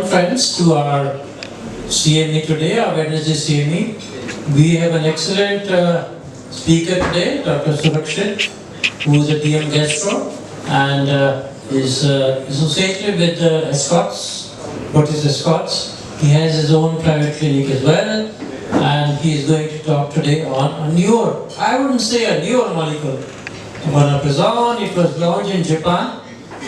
Friends, to our CME today, our Wednesday CME. We have an excellent speaker today, Dr. Surakshit, who is a DM Gastro and is associated with Escorts. What is Escorts? He has his own private clinic as well, and he is going to talk today on a newer, I wouldn't say a newer molecule, Vanoprazan. It was launched in Japan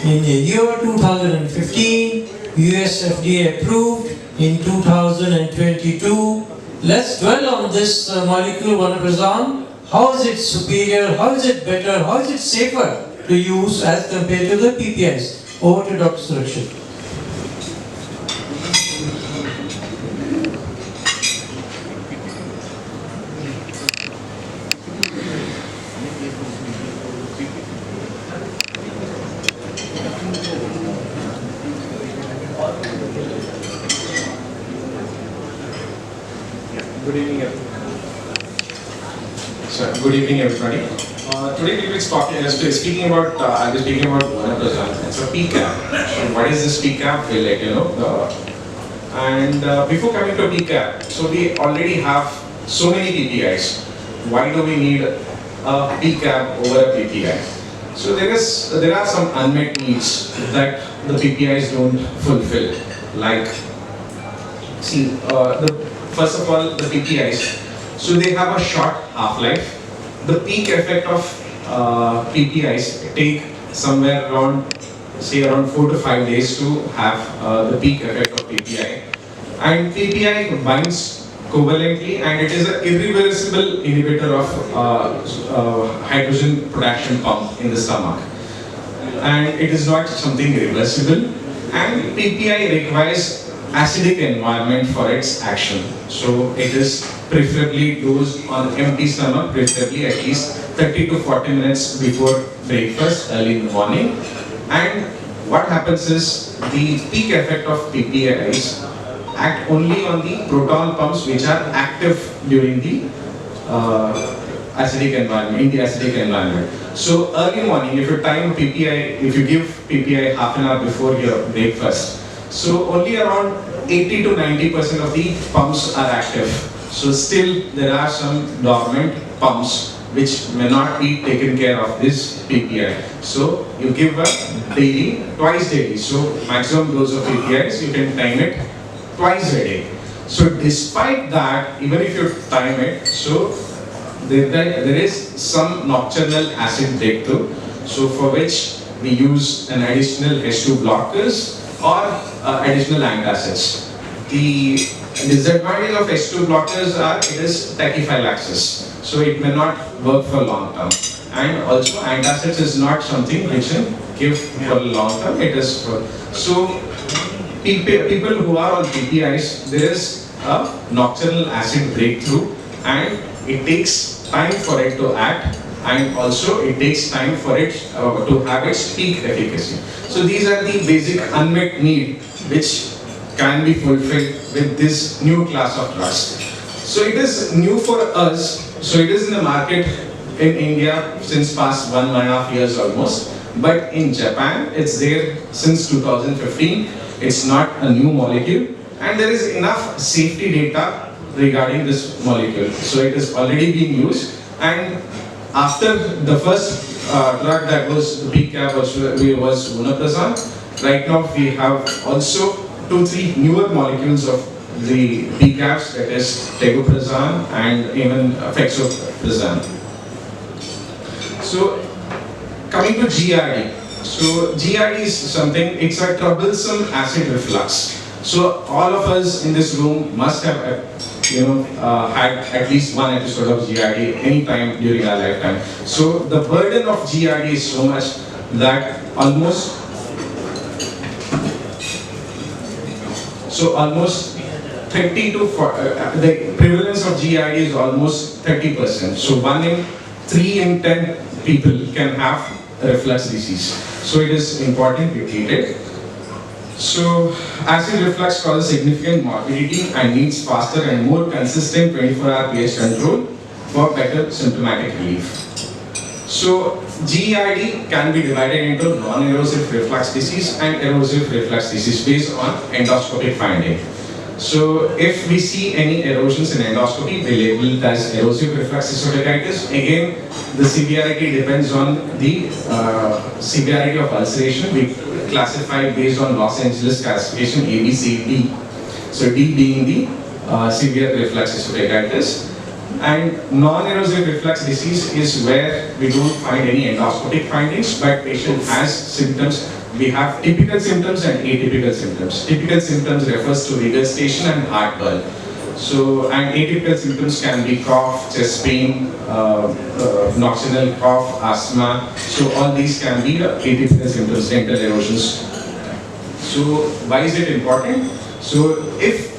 in the year 2015. US FDA approved in 2022. Let's dwell on this molecule, Vanoprazan. How is it superior? How is it better? How is it safer to use as compared to the PPIs? Over to Dr. Surakshit. Good evening, good evening, everybody. Today we'll be speaking about Vanoprazan. It's a PCAB. So what is this PCAB? We'll let you know. Before coming to PCAB, so we already have so many PPIs. Why do we need a PCAB over a PPI? So there are some unmet needs that the PPIs don't fulfill. Like, first of all, the PPIs. So they have a short half-life. The peak effect of PPIs take somewhere around 4 to 5 days to have the peak effect of PPI. And PPI binds covalently, and it is an irreversible inhibitor of hydrogen production pump in the stomach. And it is not something reversible. And PPI requires acidic environment for its action. So it is preferably dosed on empty stomach, preferably at least 30 to 40 minutes before breakfast, early in the morning. And what happens is the peak effect of PPIs act only on the proton pumps which are active during the acidic environment, So early morning, if you give PPI half an hour before your breakfast, so only around 80 to 90% of the pumps are active. So still there are some dormant pumps which may not be taken care of this PPI. So you give twice daily. So maximum dose of PPIs, you can time it twice a day. So despite that, even if you time it, so there is some nocturnal acid breakthrough. So for which we use an additional H2 blockers or additional antacids. The disadvantage of H2 blockers are it is tachyphylaxis, so it may not work for long term. And also antacids is not something which can give for long term. It is for people who are on PPIs, there is a nocturnal acid breakthrough, and it takes time for it to act, and also it takes time for it to have its peak efficacy. So these are the basic unmet need which can be fulfilled with this new class of drugs. So it is new for us. So it is in the market in India since past 1.5 years almost. But in Japan, it's there since 2015. It's not a new molecule. And there is enough safety data regarding this molecule. So it is already being used. And after the first drug that was the PCAB was Vanoprazan, right now we have also 2-3 newer molecules of the PCABs, that is Tegoprazan and even Fexoprazan. So coming to GRD. So GRD is something, it's a troublesome acid reflux. So all of us in this room must have had at least one episode of GRD any time during our lifetime. So the burden of GRD is so much that almost 30 to 40, the prevalence of GRD is almost 30%. So 1 in 3 in 10 people can have reflux disease. So it is important we treat it. So acid reflux causes significant morbidity and needs faster and more consistent 24-hour pH control for better symptomatic relief. So GERD can be divided into non-erosive reflux disease and erosive reflux disease based on endoscopic finding. So if we see any erosions in endoscopy, we label it as erosive reflux esophagitis. Again, the severity depends on the severity of ulceration. We classify based on Los Angeles classification A, B, C, D. So D being the severe reflux esophagitis. And non-erosive reflux disease is where we don't find any endoscopic findings, but patient has symptoms. We have typical symptoms and atypical symptoms. Typical symptoms refers to regurgitation and heartburn. So, and atypical symptoms can be cough, chest pain, nocturnal cough, asthma. So all these can be atypical symptoms, dental erosions. So why is it important? So if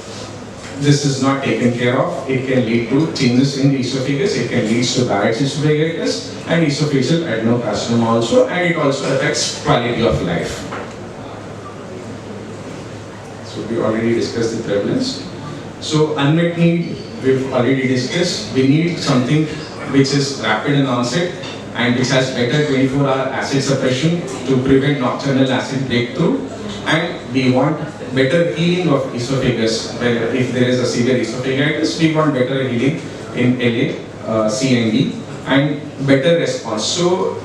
this is not taken care of, it can lead to changes in the esophagus, it can lead to Barrett's esophagitis and esophageal adenocarcinoma also, and it also affects quality of life. So we already discussed the prevalence. So unmet need, we've already discussed. We need something which is rapid in onset and which has better 24-hour acid suppression to prevent nocturnal acid breakthrough, and we want better healing of esophagus. If there is a severe esophagitis, we want better healing in LA, C and D, and better response. So,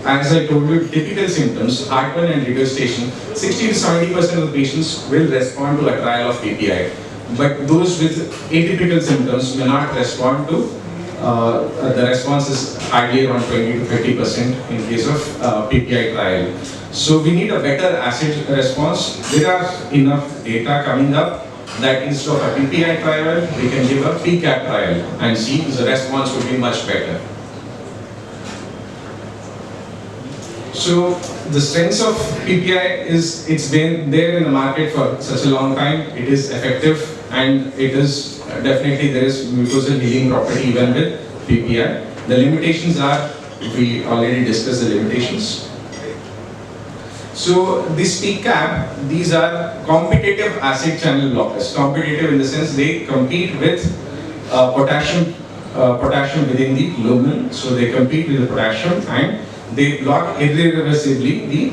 as I told you, typical symptoms, heartburn and regurgitation, 60 to 70% of the patients will respond to a trial of PPI. But those with atypical symptoms may not respond to, the response is hardly around 20 to 30% in case of PPI trial. So we need a better acid response. There are enough data coming up that instead of a PPI trial, we can give a PCAP trial and see the response would be much better. So the strengths of PPI is, it's been there in the market for such a long time. It is effective and it is definitely there is mucosal healing property even with PPI. The limitations are, we already discussed the limitations. So this PCAP, these are competitive acid channel blockers. Competitive in the sense they compete with potassium within the lumen. So they compete with the potassium and they block irreversibly the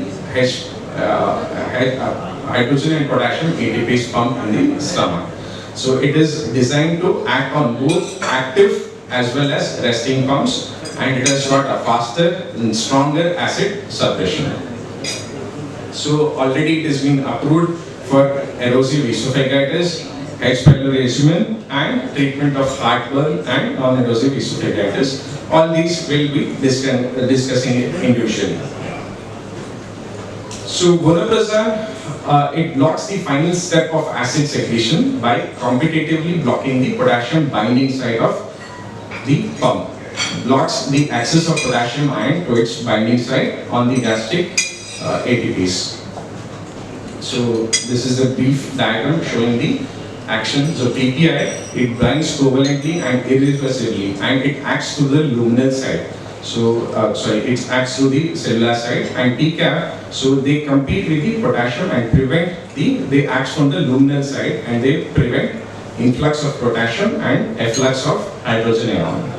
hydrogen and potassium ATPase pump in the stomach. So it is designed to act on both active as well as resting pumps, and it has got a faster and stronger acid suppression. So already it has been approved for erosive esophagitis, H. pylori regimen, and treatment of heartburn and non-erosive esophagitis. All these will be discussing individually. So Vanoprazan, it blocks the final step of acid secretion by competitively blocking the potassium binding site of the pump. Blocks the access of potassium ion to its binding site on the gastric ATPs. So this is a brief diagram showing the action. So PPI, it binds covalently and irreversibly, and it acts to the luminal side. So it acts to the cellular side, and PCAP, so they compete with the potassium and prevent they act from the luminal side and they prevent influx of potassium and efflux of hydrogen ion.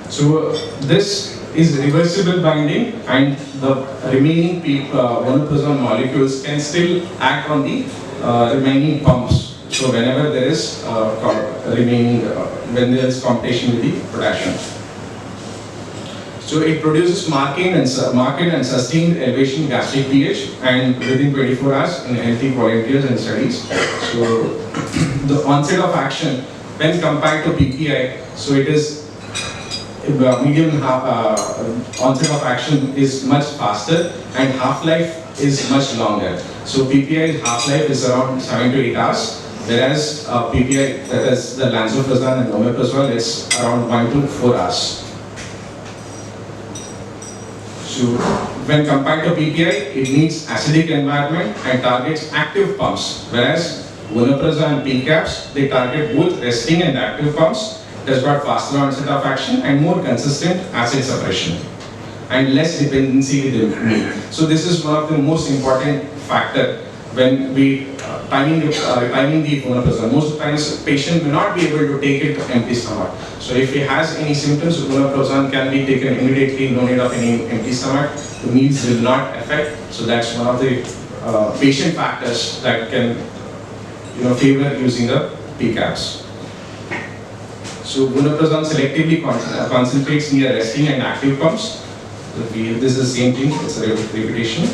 So this is reversible binding, and the remaining Vanoprazan molecules can still act on the remaining pumps. So whenever there is when there is competition with the potassium. So it produces marked and sustained elevation in gastric pH, and within 24 hours in healthy volunteers and studies. So the onset of action when compared to PPI, so it is medium onset of action is much faster and half-life is much longer. So PPI half-life is around 7 to 8 hours, whereas PPI, that is the lansoprazole and omeprazole, is around 1 to 4 hours. So when compared to PPI, it needs acidic environment and targets active pumps, whereas Vanoprazan and PCAPs, they target both resting and active pumps. It has got faster onset of action and more consistent acid suppression and less dependency with the meal. So this is one of the most important factor when we timing the Vonoprazan. Most of the times, patient may not be able to take it empty stomach. So if he has any symptoms, Vonoprazan can be taken immediately, no need of any empty stomach. The meals will not affect. So that's one of the patient factors that can favor using the PCABs. So Vonoprazan selectively concentrates near resting and active pumps. So this is the same thing, it's a repetition.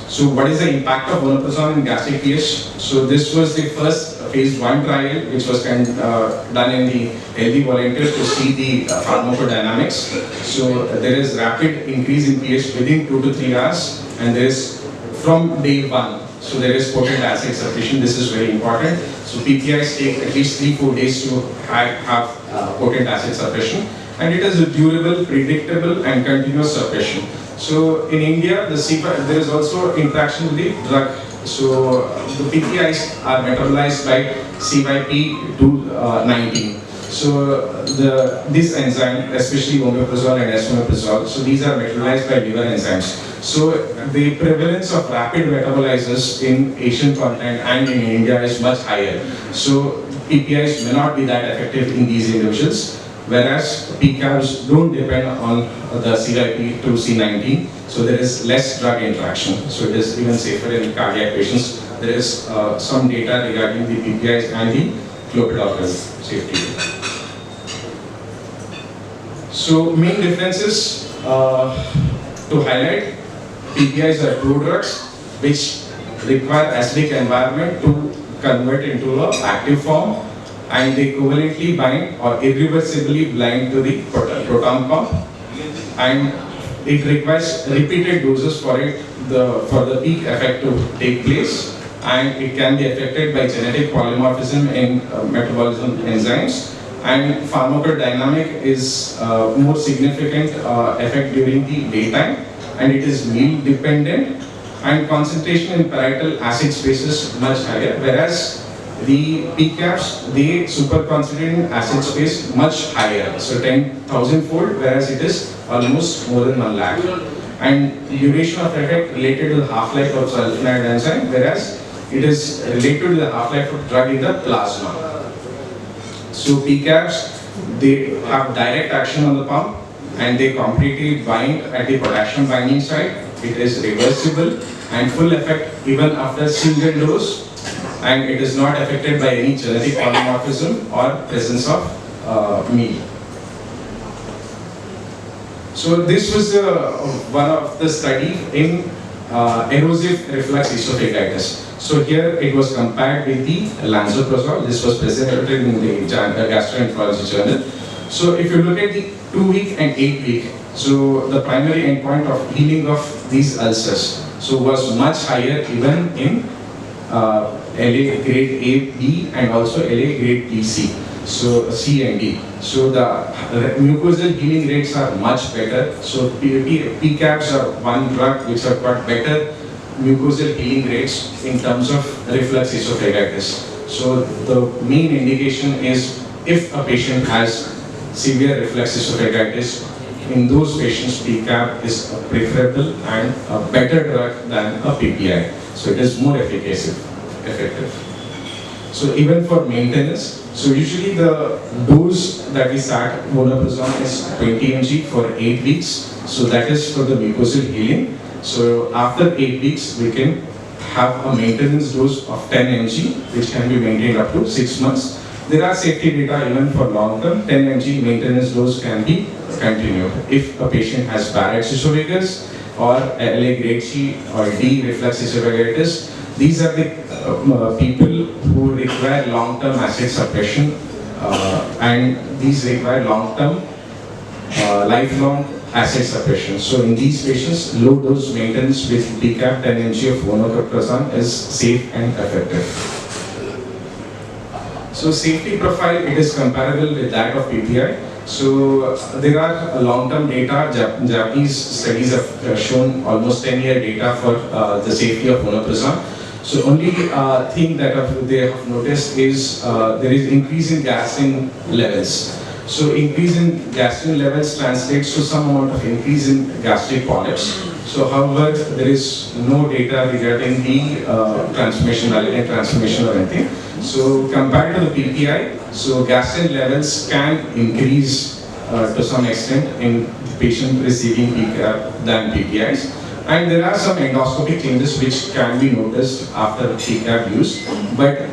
So what is the impact of Vonoprazan in gastric pH? So this was the first phase 1 trial which was done in the healthy volunteers to see the pharmacodynamics. So there is rapid increase in pH within 2 to 3 hours, and there is from day 1. So there is potent acid suppression. This is very important. So PPIs take at least 3-4 days to have potent acid suppression, and it is a durable, predictable and continuous suppression. So in India, there is also interaction with the drug. So the PPIs are metabolized by CYP219. So this enzyme, especially omeprazole and esomeprazole, so these are metabolized by liver enzymes. So the prevalence of rapid metabolizers in Asian continent and in India is much higher. So PPIs may not be that effective in these individuals, whereas PCABs don't depend on the CYP2C19, so there is less drug interaction. So it is even safer in cardiac patients. There is some data regarding the PPIs and the clopidogrel safety. So main differences to highlight: PPIs are prodrugs which require acidic environment to convert into an active form, and they covalently bind or irreversibly bind to the proton pump, and it requires repeated doses for the peak effect to take place, and it can be affected by genetic polymorphism in metabolism enzymes, and pharmacodynamic is more significant effect during the daytime, and it is meal dependent, and concentration in parietal acid spaces much higher, whereas the PCABs, they super concentrate in acid space much higher, so 10,000 fold, whereas it is almost more than 1 lakh. And duration of effect related to the half-life of sulfonamide enzyme, whereas it is related to the half-life of drug in the plasma. So PCABs, they have direct action on the pump, and they completely bind at the potassium binding site. It is reversible and full effect even after single dose, and it is not affected by any genetic polymorphism or presence of meal. So this was one of the study in erosive reflux esophagitis. So here it was compared with the lansoprazole. This was presented in the gastroenterology journal. So if you look at the 2-week and 8-week, so the primary endpoint of healing of these ulcers was much higher even in LA grade A, B, and also LA grade B, C. So C and D. So the mucosal healing rates are much better. So PCABs are one drug which have got better mucosal healing rates in terms of reflux esophagitis. So the main indication is if a patient has severe reflux esophagitis, in those patients PCAB is preferable and a better drug than a PPI. So it is more effective. So even for maintenance, so usually the dose that we start Vonoprazan is 20 mg for 8 weeks. So that is for the mucosal healing. So after 8 weeks, we can have a maintenance dose of 10 mg, which can be maintained up to 6 months. There are safety data even for long term. 10 mg maintenance dose can be continued if a patient has Barrett's esophagus or LA grade C or D reflux esophagitis. These are the people who require long-term acid suppression, and these require long-term, lifelong acid suppression. So in these patients, low-dose maintenance with PCAB 10 mg of Vonoprazan is safe and effective. So safety profile, it is comparable with that of PPI. So there are long-term data. Japanese studies have shown almost 10-year data for the safety of Vonoprazan. So only thing that they have noticed is there is increase in gas in levels. So increase in gastrin levels translates to some amount of increase in gastric polyps. So however, there is no data regarding the transformation, malignant transformation or anything. So compared to the PPI, so gastrin levels can increase to some extent in the patient receiving PCAB than PPIs. And there are some endoscopic changes which can be noticed after PCAB use, but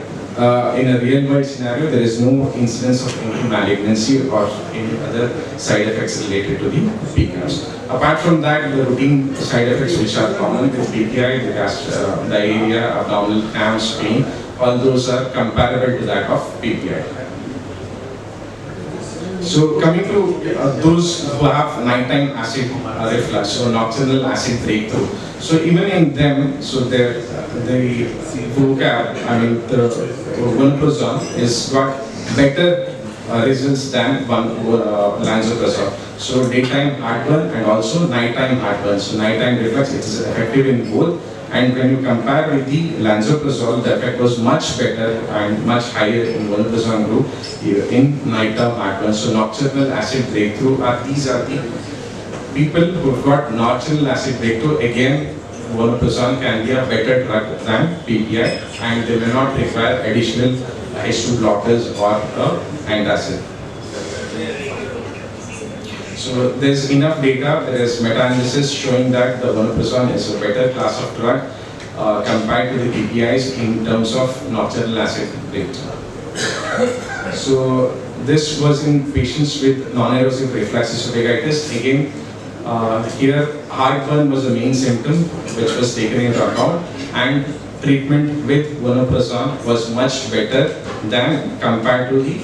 in a real world scenario, there is no incidence of any malignancy or any other side effects related to the PCABs. Apart from that, the routine side effects which are common with PPI, the diarrhea, abdominal cramps, pain, all those are comparable to that of PPI. So coming to those who have nighttime acid reflux, so nocturnal acid breakthrough. So even in them, so the vocab, I mean the Vanoprazan is got better results than lansoprazole. So daytime heartburn and also nighttime heartburn. So nighttime reflux, it is effective in both. And when you compare with the lansoprazole, the effect was much better and much higher in Vanoprazan group in nighttime heartburn. So nocturnal acid breakthrough, these are the people who've got nocturnal acid breakthrough. Again, Vanoprazan can be a better drug than PPI, and they may not require additional H2 blockers or antacid. So there's enough data, there is meta-analysis showing that the Vanoprazan is a better class of drug compared to the PPIs in terms of nocturnal acid breakthrough. So this was in patients with non-erosive reflux esophagitis. Again, here heartburn was the main symptom which was taken into account, and treatment with Vanoprazan was much better than compared to the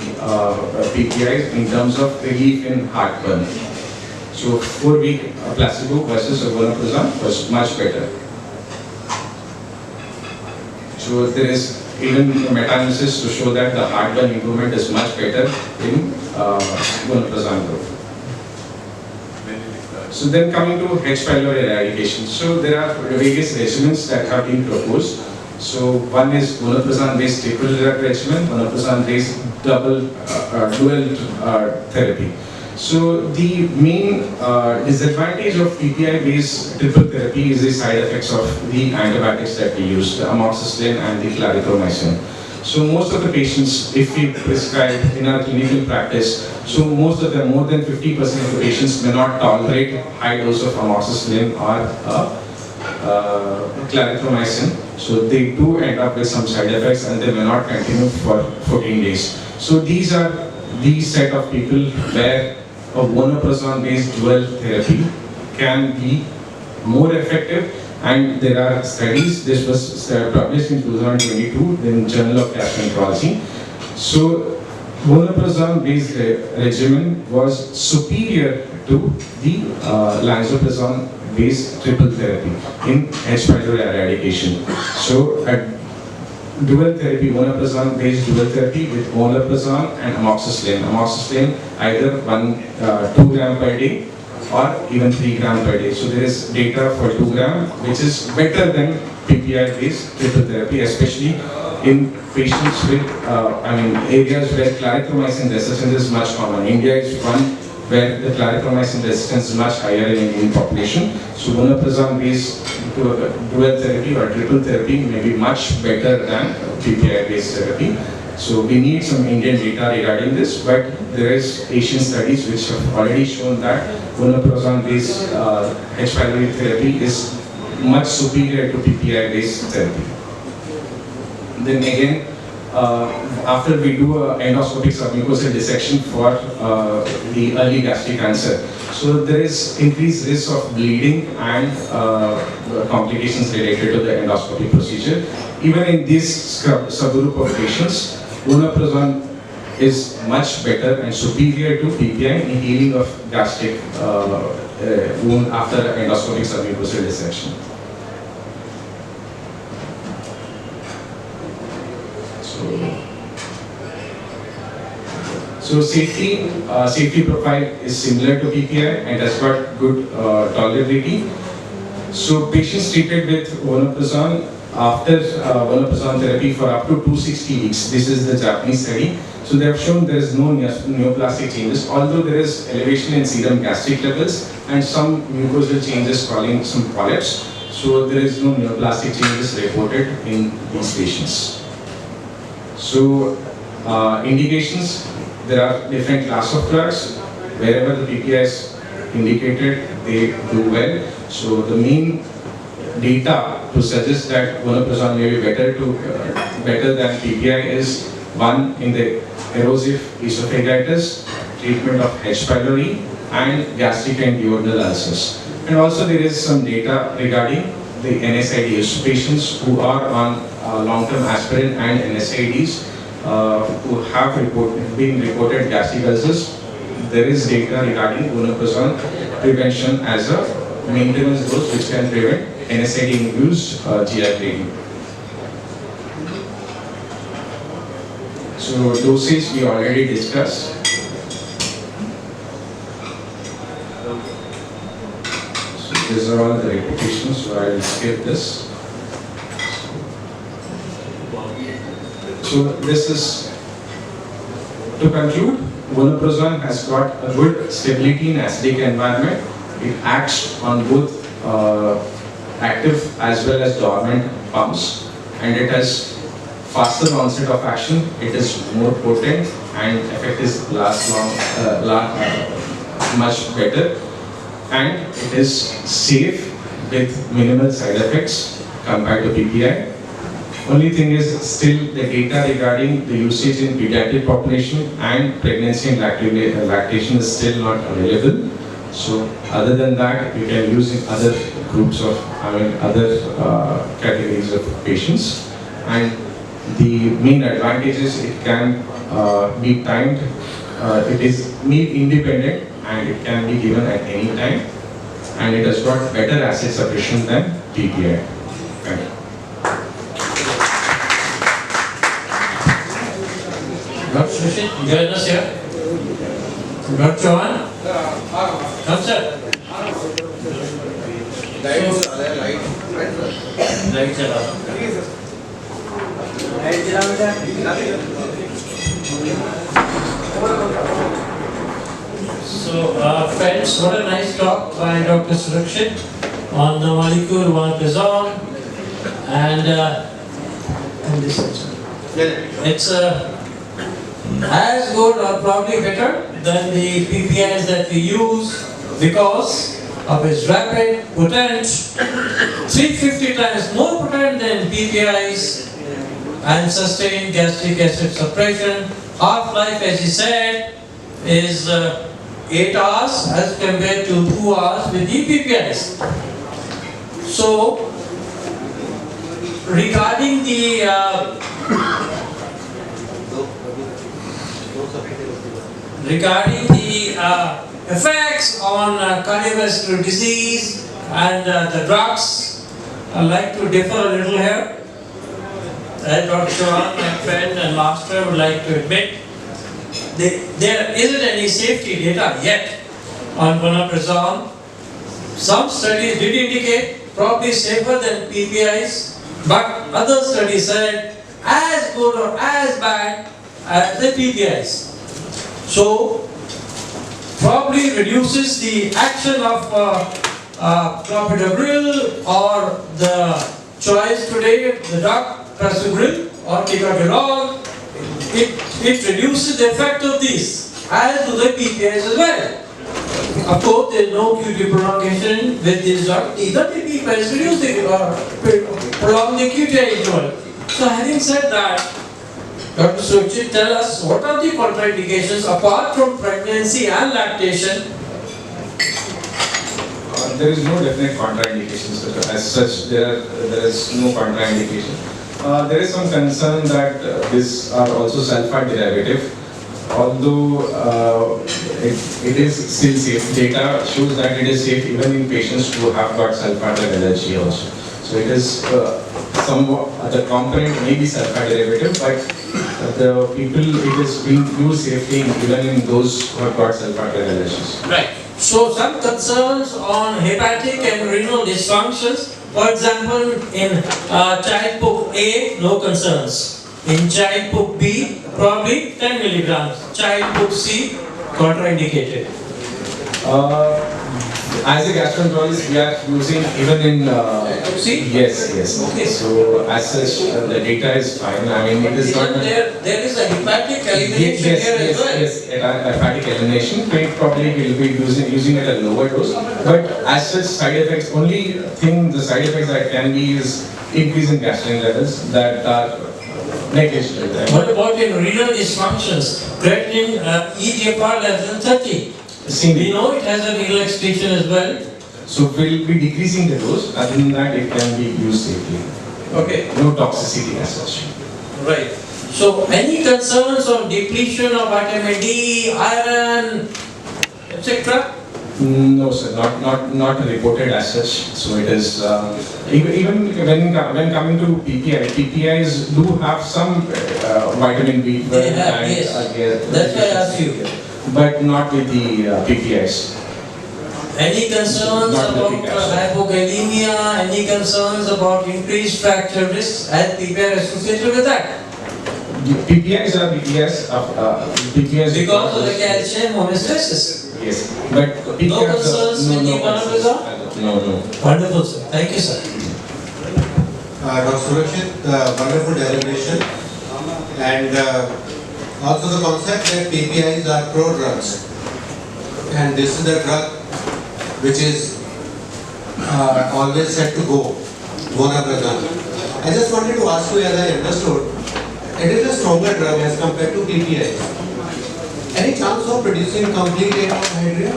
PPIs in terms of relief in heartburn. So 4-week placebo versus Vanoprazan was much better. So there is even meta-analysis to show that the heartburn improvement is much better in Vanoprazan group. So then coming to H. pylori eradication. So there are various regimens that have been proposed. So one is Vanoprazan based triple drug regimen, Vanoprazan based dual therapy. So the main disadvantage of PPI based triple therapy is the side effects of the antibiotics that we use, the amoxicillin and the clarithromycin. So most of the patients, if we prescribe in our clinical practice, so most of them, more than 50% of the patients may not tolerate high dose of amoxicillin or clarithromycin. So they do end up with some side effects and they may not continue for 14 days. So these are the set of people where a Vanoprazan based dual therapy can be more effective. And there are studies, this was published in 2022 in Journal of Gastroenterology. So Vanoprazan based regimen was superior to the lansoprazan based triple therapy in H. pylori eradication. So a dual therapy, Vanoprazan based dual therapy with Vanoprazan and amoxicillin. Amoxicillin either 2 gram per day or even 3 gram per day. So there is data for 2 gram, which is better than PPI based triple therapy, especially in patients with, areas where clarithromycin resistance is much common. India is one where the clarithromycin resistance is much higher in Indian population. So Vanoprazan based dual therapy or triple therapy may be much better than PPI based therapy. So we need some Indian data regarding this, but there is Asian studies which have already shown that Vanoprazan based H. pylori therapy is much superior to PPI based therapy. Then again, after we do an endoscopic submucosal dissection for the early gastric cancer, so there is increased risk of bleeding and complications related to the endoscopic procedure. Even in this subgroup of patients, Vanoprazan is much better and superior to PPI in healing of gastric wound after endoscopic submucosal dissection. So safety profile is similar to PPI and has got good tolerability. So patients treated with Vanoprazan after Vanoprazan therapy for up to 260 weeks. This is the Japanese study. So they have shown there is no neoplastic changes, although there is elevation in serum gastric levels and some mucosal changes causing some polyps. So there is no neoplastic changes reported in these patients. So indications, there are different class of drugs. Wherever the PPI is indicated, they do well. So the main data to suggest that Vanoprazan may be better than PPI is one in the erosive esophagitis, treatment of H. pylori, and gastric and duodenal ulcers. And also there is some data regarding the NSAIDs patients who are on long-term aspirin and NSAIDs who have been reported gastric ulcers. There is data regarding Vanoprazan prevention as a maintenance dose which can prevent NSAID-induced GI bleeding. So dosage we already discussed. So these are all the repetitions, so I will skip this. So this is, to conclude, Vanoprazan has got a good stability in acidic environment. It acts on both active as well as dormant pumps, and it has faster onset of action, it is more potent, and effect is much better, and it is safe with minimal side effects compared to PPI. Only thing is still the data regarding the usage in pediatric population and pregnancy and lactation is still not available. So other than that, you can use in other groups of, other categories of patients. And the main advantage is it can be timed, it is need independent and it can be given at any time, and it has got better acid suppression than PPI. Thank you. Dr. Surakshit, join us here. Dr. Chauhan, come sir. Lights are off. So, friends, what a nice talk by Dr. Surakshit on the molecule Vanoprazan, and this also. It's as good or probably better than the PPIs that we use because of its rapid, potent, 350 times more potent than PPIs, and sustained gastric acid suppression. Half-life, as he said, is 8 hours as compared to 2 hours with the PPIs. So, regarding the effects on cardiovascular disease and the drugs, I'd like to differ a little here. As Dr. Chauhan, my friend and master, would like to admit, there isn't any safety data yet on Vanoprazan. Some studies did indicate probably safer than PPIs, but other studies said as good or as bad as the PPIs. So, probably reduces the action of clopidogrel or the choice today, the drug prasugrel or ticagrelol. It reduces the effect of these, as do the PPIs as well. Of course, there is no QT prolongation with this drug. Either the PPIs reduce the prolong the QT interval. So, having said that, Dr. Surakshit, tell us what are the contraindications apart from pregnancy and lactation? There is no definite contraindications as such. There is no contraindication. There is some concern that these are also sulfite derivative. Although it is still safe, data shows that it is safe even in patients who have got sulfite allergy also. So it is somewhat, the component may be sulfite derivative, but the people, it is being used safely even in those who have got sulfite allergies. Right. So some concerns on hepatic and renal dysfunctions. For example, in child poop A, no concerns. In child book B, probably 10 milligrams. Child book C, contraindicated. As a gastroenterologist, we are using even in. See? Yes, yes. Okay. So as such, the data is fine. I mean, it is not. There is a hepatic elimination Yes, here as well. yes. Hepatic elimination. We probably will be using it at a lower dose. But as such, side effects. Only thing the side effects that can be is increase in gastrin levels that are negligible. What about in renal dysfunctions? Creatinine eGFR less than 30. We know it has a renal excretion as well. So we'll be decreasing the dose. Other than that, it can be used safely. Okay. No toxicity as such. Right. So any concerns on depletion of vitamin D, iron, etc.? No, sir. Not reported as such. So it is even when coming to PPIs do have some vitamin B. They have, yes. That's why I asked you. But not with the PPIs. Any concerns about hypokalemia? Any concerns about increased fracture risks as PPI associated with that? PPIs are PPIs Because of the calcium homeostasis. Yes, but PPIs No concerns with the Vanoprazan? No. Wonderful, sir. Thank you, sir. Dr. Surakshit, wonderful deliberation, and also the concept that PPIs are pro-drugs, and this is the drug which is always said to go, Vanoprazan. I just wanted to ask you, as I understood, it is a stronger drug as compared to PPIs. Any chance of producing complete hydria?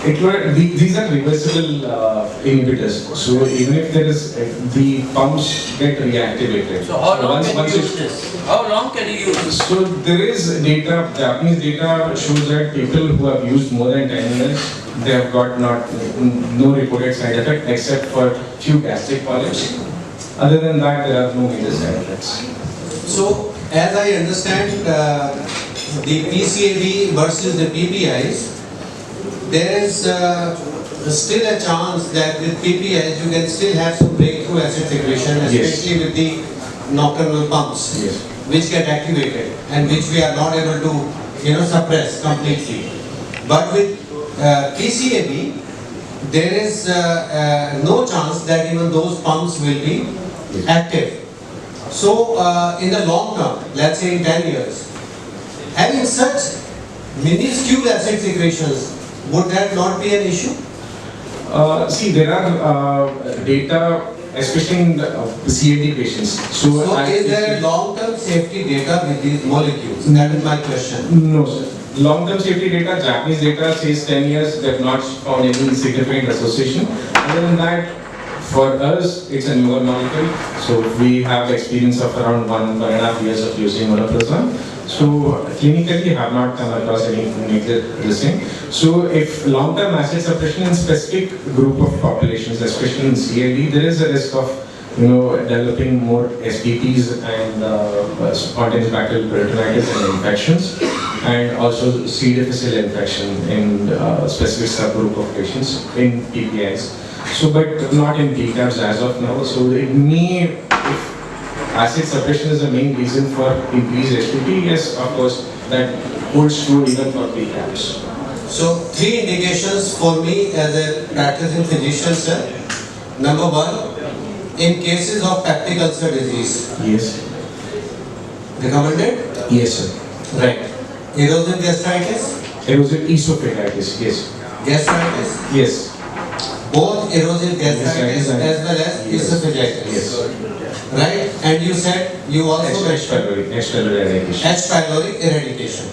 These are reversible inhibitors. So even if there is the pumps get reactivated. So how long can you use this? How long can you use this? So there is data, Japanese data shows that people who have used more than 10 years, they have got no reported side effect except for few gastric polyps. Other than that, there are no major side effects. So, as I understand, the PCAB versus the PPIs, there is still a chance that with PPIs you can still have some breakthrough acid secretion, especially with the nocturnal pumps, which get activated and which we are not able to, suppress completely. But with PCAB, there is no chance that even those pumps will be active. So, in the long term, let's say in 10 years, having such minuscule acid secretions, would that not be an issue? See, there are data, especially in the CAD patients. So is there long-term safety data with these molecules? That is my question. No, sir. Long-term safety data, Japanese data says 10 years, they have not found any significant association. Other than that, for us, it's a newer molecule. So we have experience of around 1.5 years of using Vanoprazan. So clinically have not come across any major listing. So if long-term acid suppression in specific group of populations, especially in CAD, there is a risk of developing more SBPs and spontaneous bacterial peritonitis and infections, and also C. difficile infection in specific subgroup of patients in PPIs. So, but not in PCABs as of now. So it may, if acid suppression is the main reason for increased SBP, yes, of course, that holds true even for PCABs. So 3 indications for me as a practicing physician, sir. Number 1, in cases of peptic ulcer disease. Yes. Recommended? Yes, sir. Right. Erosive gastritis? Erosive esophagitis, yes. Gastritis? Yes. Both erosive gastritis as well as esophagitis. Yes. Right? And you said you also H. pylori eradication. H. pylori eradication.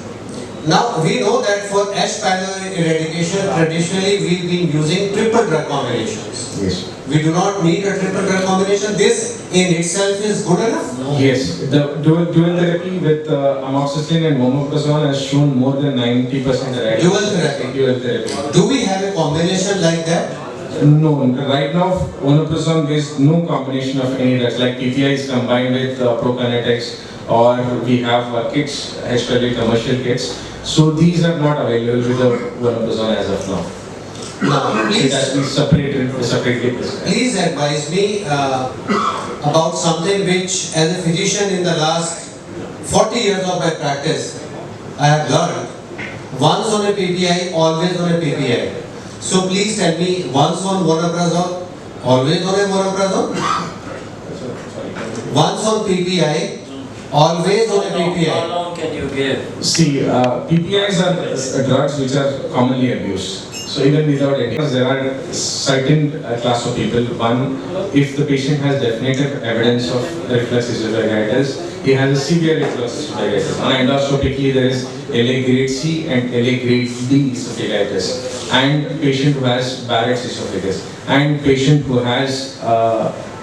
Now we know that for H. pylori eradication, traditionally we've been using triple drug combinations. Yes. We do not need a triple drug combination. This in itself is good enough? Yes. The dual therapy with amoxicillin and Vanoprazan has shown more than 90% eradication. Dual therapy. Dual therapy. Do we have a combination like that? No, right now Vanoprazan there is no combination of any drugs like PPI is combined with prokinetics, or we have kits, H. pylori commercial kits. So these are not available with the Vanoprazan as of now. Now, It has to be separately prescribed. please advise me about something which, as a physician in the last 40 years of my practice, I have learned. Once on a PPI, always on a PPI. So please tell me, once on Vanoprazan, always on a Vanoprazan? Once on PPI, always on a How PPI. long can you give? See, PPIs are drugs which are commonly abused. So even without any, there are certain class of people. One, if the patient has definitive evidence of reflux esophagitis, he has a severe reflux esophagitis. On endoscopically, there is LA grade C and LA grade D esophagitis, and patient who has Barrett's esophagus, and patient who has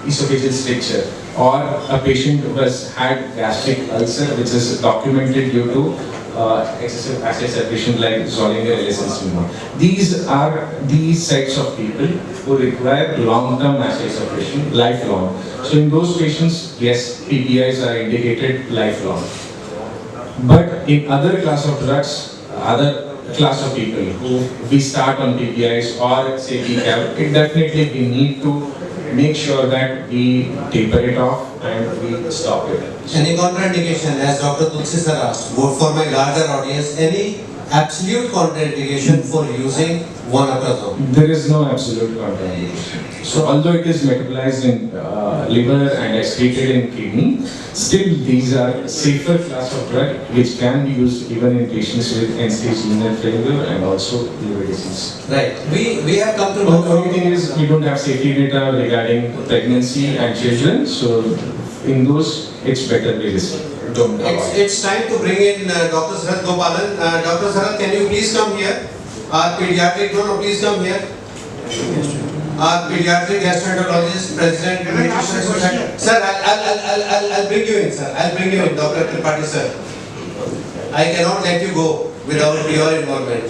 esophageal stricture, or a patient who has had gastric ulcer, which is documented due to excessive acid secretion like Zollinger Ellison syndrome. These are these sets of people who require long-term acid secretion, lifelong. So in those patients, yes, PPIs are indicated lifelong. But in other class of drugs, other class of people who we start on PPIs or say PCAB, it definitely we need to make sure that we taper it off and we stop it. Any contraindication, as Dr. Tulsi sir asked, for my larger audience, any absolute contraindication for using Vanoprazan? There is no absolute contraindication. So although it is metabolized in liver and excreted in kidney, still these are safer class of drug which can be used even in patients with end-stage renal failure and also liver disease. Right. We have come to The know. only thing is we don't have safety data regarding pregnancy and children, so in those it's better we don't avoid. It's time to bring in Dr. Sarath Gopalan. Dr. Sarath, can you please come here? Our pediatric, please come here. Our pediatric gastroenterologist, president, nutrition society. Sir, I'll bring you in, sir. I'll bring you in, Dr. Tripathi, sir. I cannot let you go without your involvement.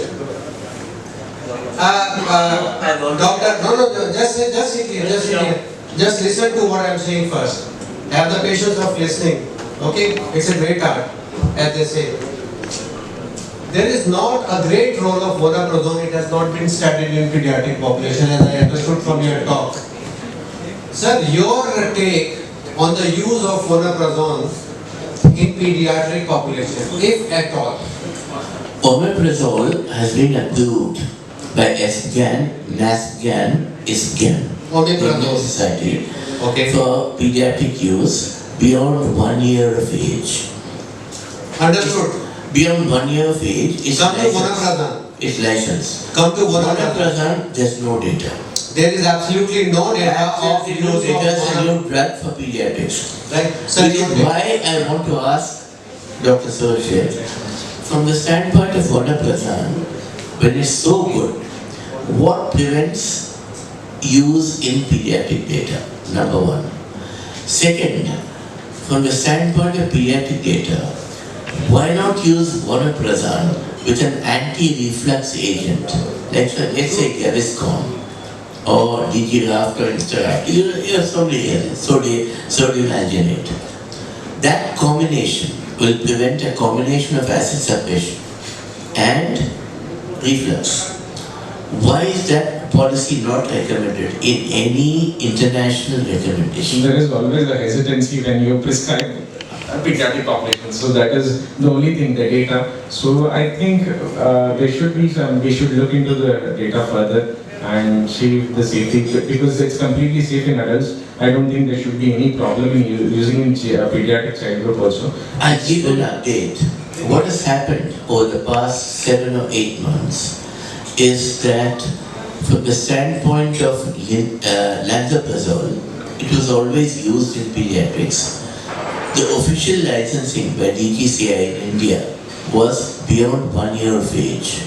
Doctor, no, just sit here, just sit here. Just listen to what I'm saying first. Have the patience of listening. Okay, it's a great art, as they say. There is not a great role of Vanoprazan. It has not been studied in pediatric population, as I understood from your talk. Sir, your take on the use of Vanoprazan in pediatric population, if at all. Omeprazole has been approved by SGAN, NASGAN, ISGAN, Omeprazole. Society, Okay. for pediatric use beyond 1 year of age. Understood. Beyond 1 year of age, it's Come to licensed. Vanoprazan. It's licensed. Come to Vanoprazan. Omeprazole, there's no data. There is absolutely no data of Absolutely no use of data, it's a Vanoprazan. new drug for pediatrics. Right? Sir, Which is why I want to ask Dr. Surakshit, from the standpoint of Vanoprazan, when it's so good, what prevents use in pediatric data? Number one. Second, from the standpoint of pediatric data, why not use Vanoprazan with an anti-reflux agent, let's say Gaviscon or Digiraft or Instaraft, you have sodium alginate. That combination will prevent a combination of acid suppression and reflux. Why is that policy not recommended in any international recommendation? There is always a hesitancy when you prescribe a pediatric population. So that is the only thing, the data. So I think there should be some, we should look into the data further and see the safety, because it's completely safe in adults. I don't think there should be any problem in using in pediatric child group also. I'll give an update. What has happened over the past 7 or 8 months is that from the standpoint of lansoprazole, it was always used in pediatrics. The official licensing by DGCI in India was beyond 1 year of age.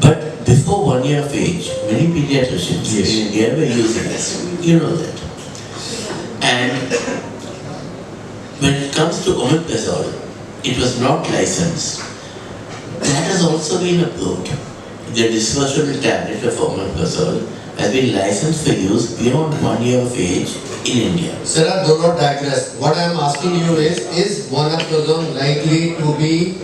But before 1 year of age, many pediatricians in India were using this. You know that. And when it comes to omeprazole, it was not licensed. That has also been approved. The dispersible tablet of omeprazole has been licensed for use beyond 1 year of age in India. Sir, do not digress. What I am asking you is Vanoprazan likely to be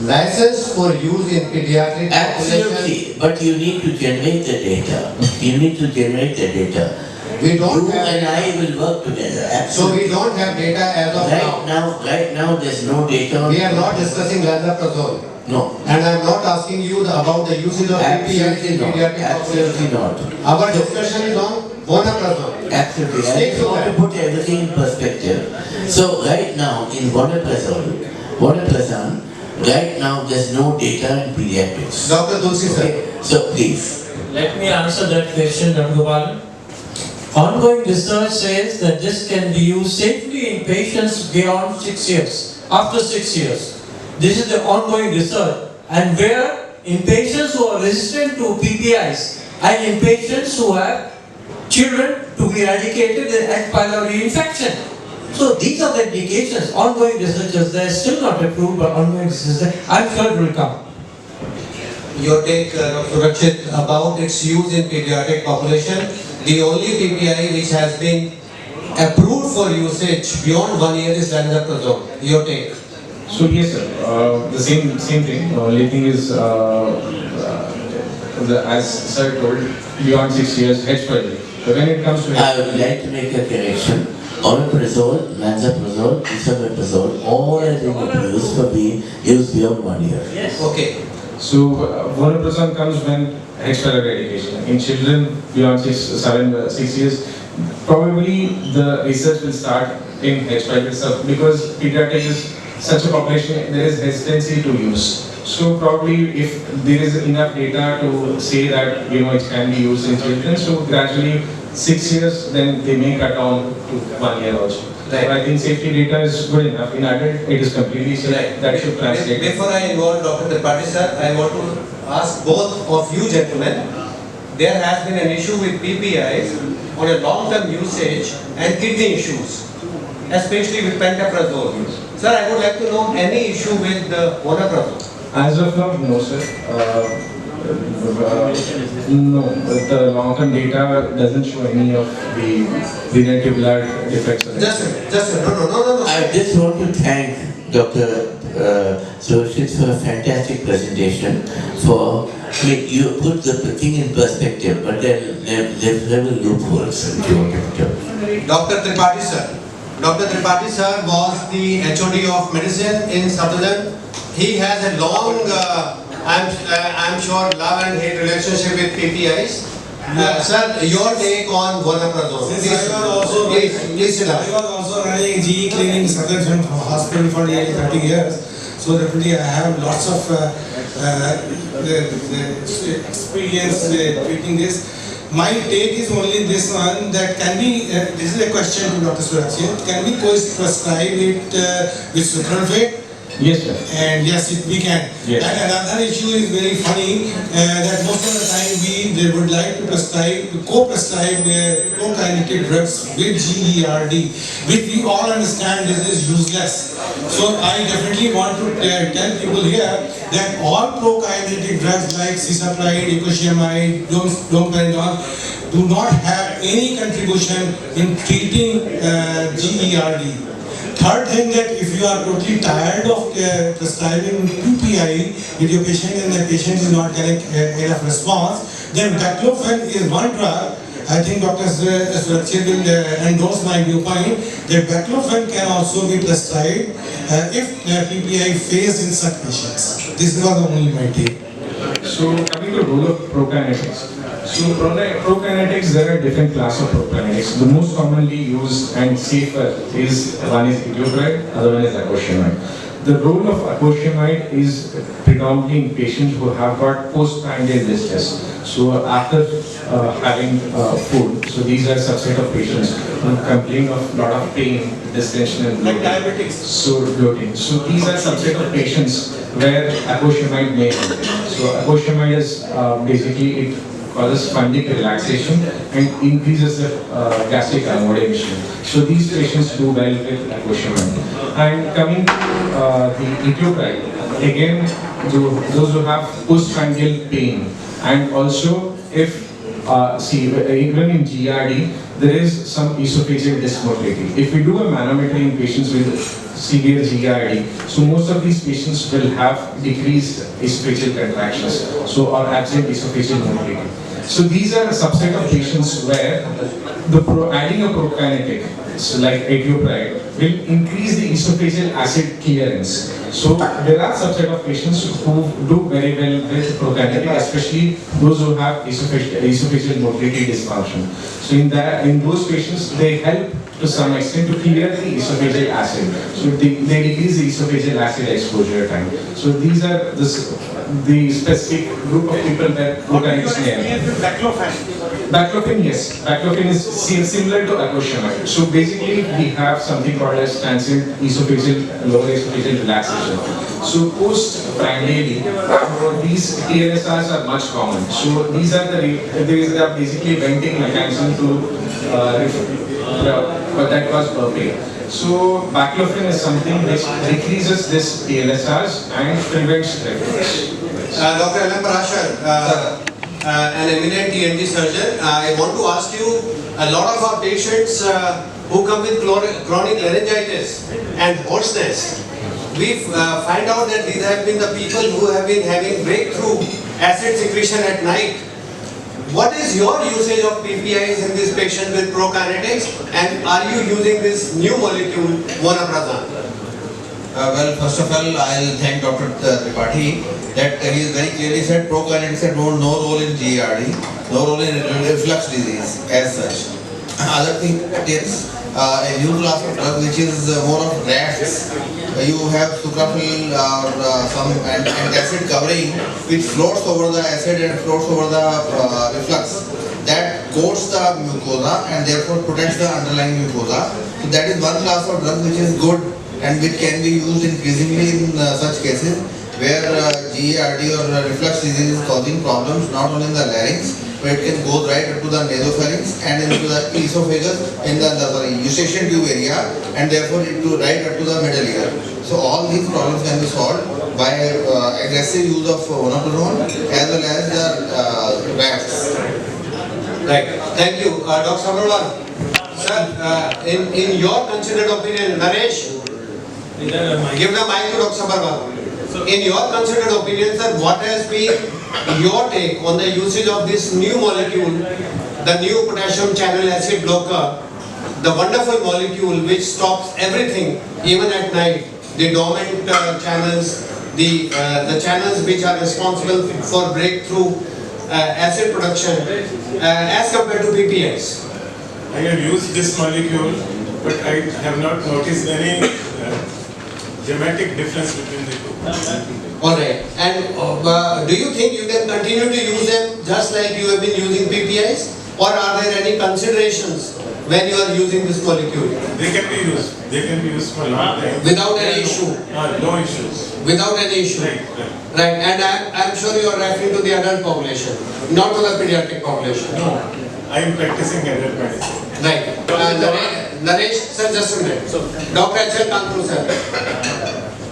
License for use in pediatric population. Absolutely, but you need to generate the data. You need to generate the data. We don't You have and data. I will work together. So we Absolutely. don't have data as of now. Right now, there's no data. We are not discussing lanzaprazole. No. And I am not asking you about the usage of PPIs in Absolutely not. pediatric Absolutely population. not. Our discussion is on vonoprazole. Absolutely. I Stick just to want to that. put everything in perspective. So right now in Vanoprazan, right now there's no data in pediatrics. Dr. Tulsi sir. Okay. So please. Let me answer that question, Dr. Gopalan. Ongoing research says that this can be used safely in patients beyond 6 years, after 6 years. This is the ongoing research. And where in patients who are resistant to PPIs and in patients who have children to be eradicated with H. pylori infection. So these are the indications. Ongoing researchers, they are still not approved, but ongoing research, I'm sure it will come. Your take, Dr. Surakshit, about its use in pediatric population. The only PPI which has been approved for usage beyond 1 year is lanzaprazole. Your take. So yes, sir. The same thing. The only thing is, as sir told, beyond 6 years, H. pylori. So when it comes to I would like to make a correction. Omeprazole, lanzaprazole, esomeprazole, all are being approved for being used beyond 1 year. Yes. Okay. So, Vanoprazan comes when H. pylori eradication. In children beyond 6 years, probably the research will start in H. pylori itself because pediatric is such a population, there is hesitancy to use. So probably if there is enough data to say that it can be used in children, so gradually 6 years, then they may cut down to 1 year also. Right. So I think safety data is good enough. In adult, it is completely safe. Right. That should translate. Before I involve Dr. Tripathi sir, I want to ask both of you gentlemen. There has been an issue with PPIs on a long-term usage and kidney issues, especially with pantoprazole. Sir, I would like to know any issue with the vonoprazole. As of now, no, sir. No, the long-term data doesn't show any of the renal defects. No. I just want to thank Dr. Surakshit for a fantastic presentation. You put the thing in perspective, but there are several loopholes which you want to tell. Dr. Tripathi sir. Dr. Tripathi sir was the HOD of medicine in Sutherland. He has a long, I'm sure, love and hate relationship with PPIs. Sir, your take on vonoprazole. Please sit down. I was also running GE clinic in Southern Hospital for nearly 30 years. So definitely I have lots of experience treating this. My take is only this one, that can we, this is a question to Dr. Surakshit, can we prescribe it with sucralfate? Yes, sir. And yes, we can. Yes. And another issue is very funny, that most of the time they would like to co-prescribe prokinetic drugs with GERD, which we all understand this is useless. So I definitely want to tell people here that all prokinetic drugs like cisaplide, ecoshiamide, domperidone do not have any contribution in treating GERD. Third thing, that if you are totally tired of prescribing PPI with your patient and the patient is not getting enough response, then baclofen is one drug. I think Dr. Surakshit will endorse my viewpoint that baclofen can also be prescribed if PPI fails in such patients. This was only my take. So coming to the role of prokinetics. So prokinetics, there are different classes of prokinetics. The most commonly used and safer is one is etioprid, other one is acosamide. The role of acosamide is predominantly in patients who have got postprandial distress. So after having food, so these are subset of patients who complain of lot of pain, distension and bloating. Like diabetics. So bloating. So these are subset of patients where acosamide may help. So acosamide is basically it causes fundic relaxation and increases the gastric accommodation. So these patients do well with acosamide. And coming to the etioprid, again, those who have postprandial pain, and also if even in GRD, there is some esophageal dysmotility. If we do a manometry in patients with severe GERD. So most of these patients will have decreased esophageal contractions, so or absent esophageal motility. So these are a subset of patients where adding a prokinetic, so like etioprid, will increase the esophageal acid clearance. So there are subset of patients who do very well with prokinetic, especially those who have esophageal motility dysfunction. So in those patients, they help to some extent to clear the esophageal acid. So they decrease the esophageal acid exposure time. So these are the specific group of people that prokinetics may have. Baclofen, yes. Baclofen is similar to acosamide. So basically, we have something called as transient lower esophageal relaxation. So post-prandially, these TLSRs are much common. So these are basically venting mechanism but that was burping. So baclofen is something which decreases this TLSRs and prevents reflux. Dr. Vanoprazan, an eminent ENT surgeon, I want to ask you, a lot of our patients who come with chronic laryngitis and hoarseness, we find out that these have been the people who have been having breakthrough acid secretion at night. What is your usage of PPIs in this patient with prokinetics, and are you using this new molecule, Vanoprazan? Well, first of all, I'll thank Dr. Tripathi that he has very clearly said prokinetics have no role in GERD, no role in reflux disease as such. Other thing is a new class of drug which is more of rafts. You have sucrafil or some antacid covering which floats over the acid and floats over the reflux. That coats the mucosa and therefore protects the underlying mucosa. So that is one class of drug which is good and which can be used increasingly in such cases where GERD or reflux disease is causing problems not only in the larynx, but it can go right up to the nasopharynx and into the esophagus in the eustachian tube area, and therefore it to right up to the middle ear. So all these problems can be solved by aggressive use of Vanoprazan as well as the rafts. Right. Thank you. Dr. Sabharwal, sir, in your considered opinion, Naresh, give the mic to Dr. Sabharwal. In your considered opinion, sir, what has been your take on the usage of this new molecule, the new potassium channel acid blocker, the wonderful molecule which stops everything, even at night, the dormant channels, the channels which are responsible for breakthrough acid production as compared to PPIs? I have used this molecule, but I have not noticed any dramatic difference between the two. Alright, and do you think you can continue to use them just like you have been using PPIs? Or are there any considerations when you are using this molecule? They can be used. They can be used for a long time. Without any issue? No issues. Without any issue? Right. Right, and I'm sure you are referring to the adult population, not to the pediatric population. No, I am practicing adult medicine. Right. Naresh, sir, just a minute. Dr. H.L. Kanpur, sir.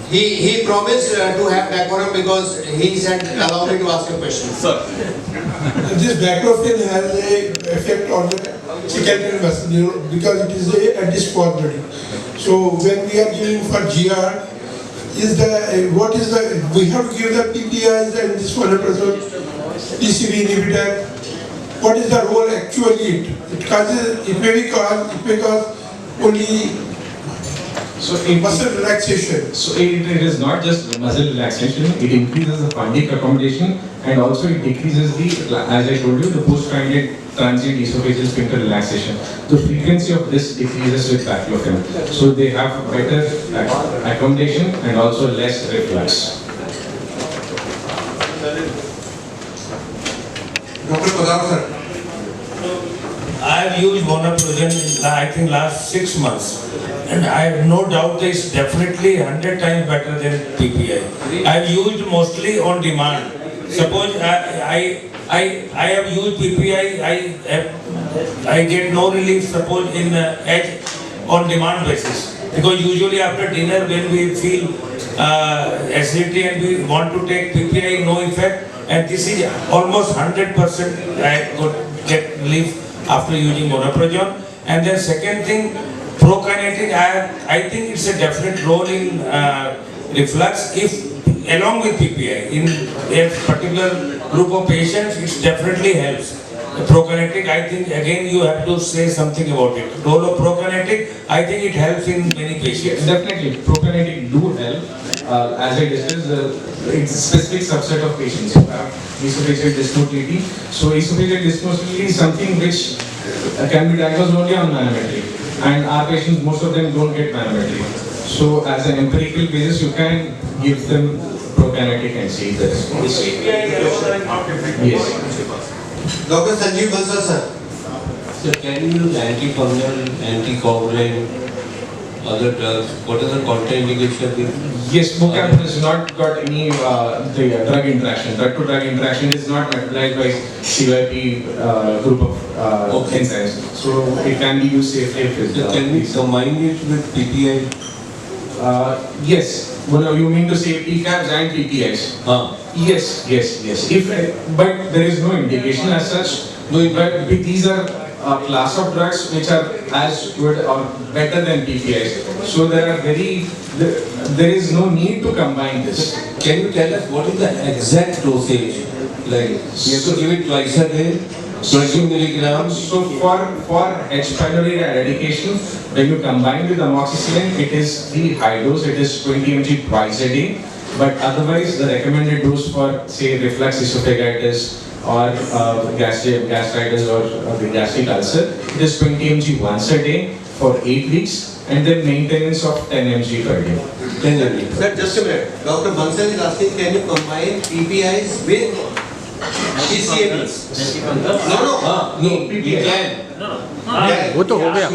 He promised to have decorum because he said, allow me to ask a question. Sir. This baclofen has a effect on the secondary muscle because it is a antispasmodic. So when we are giving for GR, we have to give the PPIs and this Vanoprazan, TCV inhibitor. What is the role actually? It may cause only muscle relaxation. So it is not just muscle relaxation, it increases the fundic accommodation and also it decreases the, as I told you, the post-transient esophageal sphincter relaxation. The frequency of this decreases with baclofen. So they have better accommodation and also less reflux. Dr. Pradhan, sir. I have used Vanoprazan in I think last 6 months, and I have no doubt that it's definitely 100 times better than PPI. I have used mostly on demand. Suppose I have used PPI, I get no relief. Suppose in edge on demand basis, because usually after dinner when we feel acidity and we want to take PPI, no effect. And this is almost 100% I could get relief after using Moderator. And then second thing, prokinetic, I think it's a definite role in reflux if along with PPI. In a particular group of patients, it definitely helps. Prokinetic, I think again you have to say something about it. Role of prokinetic, I think it helps in many patients. Definitely, prokinetic do help. As I discussed, it's a specific subset of patients who have esophageal dysmotility. So esophageal dysmotility is something which can be diagnosed only on manometry. And our patients, most of them don't get manometry. So as an empirical basis, you can give them prokinetic and see the response. Yes. Dr. Sanjeev Bansal sir. So can you use antifungal, anticoagulant, other drugs? What is the contraindication? Yes, Mocap has not got any the drug interaction. Drug to drug interaction is not metabolized by CYP group of enzymes. So it can be used safely if it's So can we combine it with PPI? Yes. Well, you mean to say PCABs and PPIs? Yes. But there is no indication as such. But these are a class of drugs which are as good or better than PPIs. So there is no need to combine this. Can you tell us what is the exact dosage? Like, you have to give it twice a day, 20 milligrams. So for H. pylori eradication, when you combine with amoxicillin, it is the high dose, it is 20 mg twice a day. But otherwise, the recommended dose for, say, reflux esophagitis or gastritis or the gastric ulcer, it is 20 mg once a day for 8 weeks, and then maintenance of 10 mg per day. 10 mg. Sir, just a minute. Dr. Bansal is asking, can you combine PPIs with PCABs? No, PPI. can. वो तो हो गया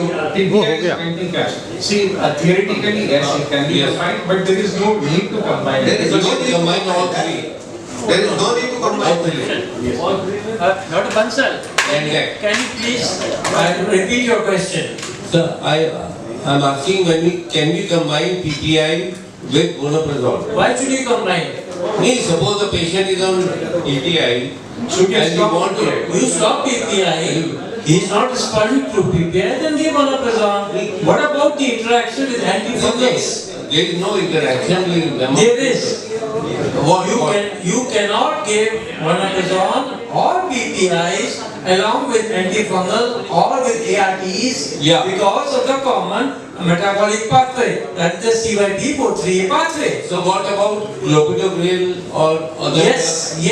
See, theoretically, yes, it can be combined, but there is no need to combine There it. is no need to Combine all three. There is no need to combine. Dr. Bansal, And that. can you please Repeat your question. So I'm asking can we combine PPI with Vonoprazan? Why should you combine? Means suppose the patient is on PPI Should you and we stop want to. You stop PPI, he is not responding to PPI, then give Vanoprazan. What about the interaction with antifungals? There is no interaction with them. There is. What? You cannot give Vanoprazan or PPIs along with antifungal or with ARTs because of the common metabolic pathway, that is the CYP438 pathway. So what about clopidogrel or other? Yes,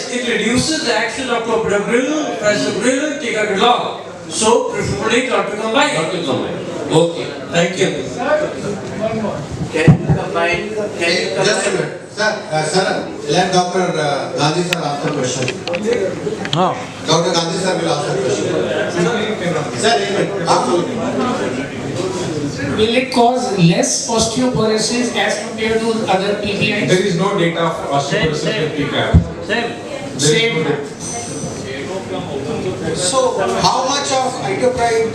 it reduces the action of clopidogrel, prasugrel, ticagrelor. So preferably not to combine. Not to combine. Okay. Thank you. Can you combine? Just a minute. Sir, let Dr. Gandhi sir answer the question. Dr. Gandhi sir will answer the question. Sir, a minute. Absolutely. Will it cause less osteoporosis as compared to other PPIs? There is no data of osteoporosis with PCAB. same? So, how much of itopride,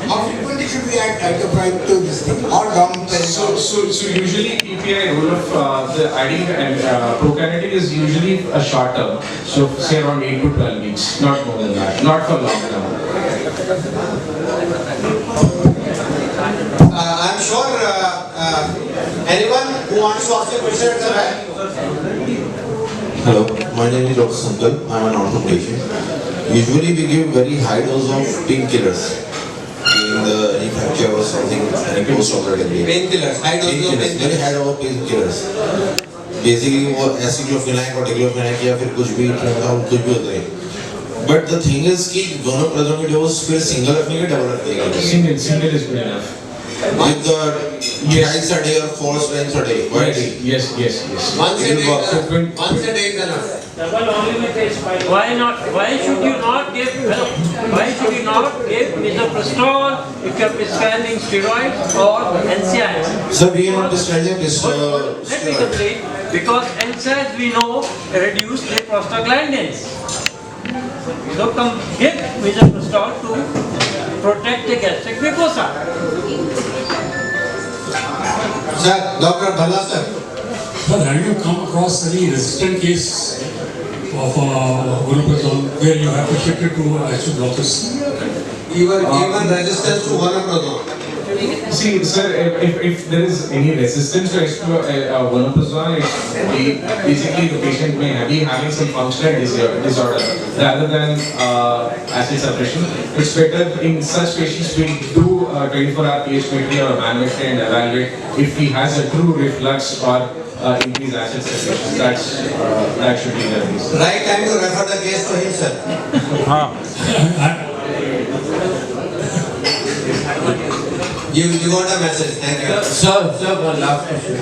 how frequently should we add itopride to this thing? Or down So usually PPI rule of the adding and prokinetic is usually a short term. So say around 8 to 12 weeks, not more than that, not for long term. I'm sure anyone who wants to ask a question at the back. Hello, my name is Dr. Sankal. I am an ortho patient. Usually we give very high dose of painkillers in the any fracture or something, any post-operative day. Painkillers, high dose of Painkillers, very high dose of painkillers. Basically वो aceclofenac or diclofenac या फिर कुछ भी कुछ भी होता है. But the thing is कि Vanoprazan की dose फिर single रखने की double रखने की. Single is good enough. With the thrice a day or four times a day. Why? Yes. Once a It will day, work. So once a day is enough. Why not? Why should you not give? Why should you not give misoprostol if you are prescribing steroids or NSAIDs? Sir, we are not prescribing this. Let me complete. Because NSAIDs we know reduce the prostaglandins. So give misoprostol to protect the gastric mucosa. Sir, Dr. Bhala sir. Sir, have you come across any resistant case of Vanoprazan where you have to shift it to isotropes? even resistance to Vanoprazan. See, sir, if there is any resistance to Vanoprazan, basically the patient may be having some functional disorder rather than acid suppression. It's better in such patients we do 24-hour pH metry or manometry and evaluate if he has a true reflux or increased acid suppression. That should be the reason. Right time to refer the case to him, sir. You got a message, thank you. Sir, one last question.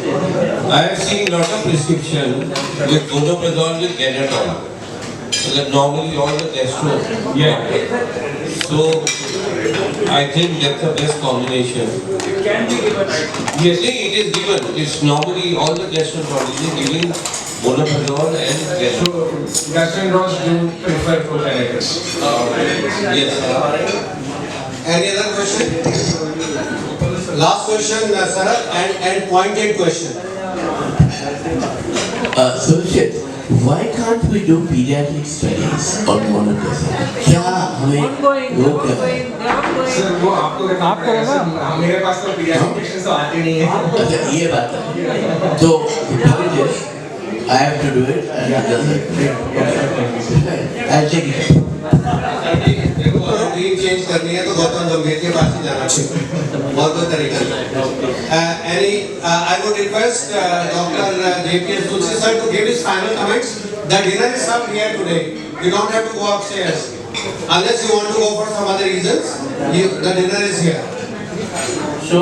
I have seen lot of prescription with Vanoprazan with Gerd. So that normally all the gastro. Yeah. So I think that's the best combination. It can be given. Yes, it is given. It's normally all the gastroenterologists giving Vanoprazan and Gerd. So gastroenterologists do prefer prokinetics. Yes. Any other question? Last question, Sarat, and pointed question. Surakshit, why can't we do pediatric studies on Vanoprazan? क्या हमें वो क्या sir वो आपको करना मेरे पास तो paediatric patients तो आते नहीं हैं। अच्छा ये बात है तो I have to do it and it doesn't. I'll take it. Routine change करनी है तो गौतम गंभीर के पास ही जाना चाहिए बहुत कोई तरीका नहीं I would request Dr. JPS Tulsi sir to give his final comments. The dinner is served here today. You don't have to go upstairs unless you want to go for some other reasons. The dinner is here. So,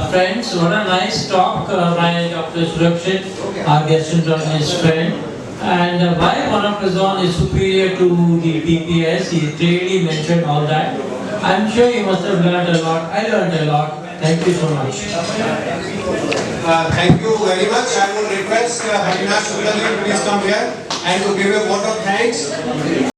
friends, what a nice talk by Dr. Surakshit, our gastroenterologist friend. And why Vanoprazan is superior to the PPS, he clearly mentioned all that. I'm sure you must have learned a lot. I learned a lot. Thank you so much. Thank you very much. I would request Harinath Shukla to please come here and to give a vote of thanks.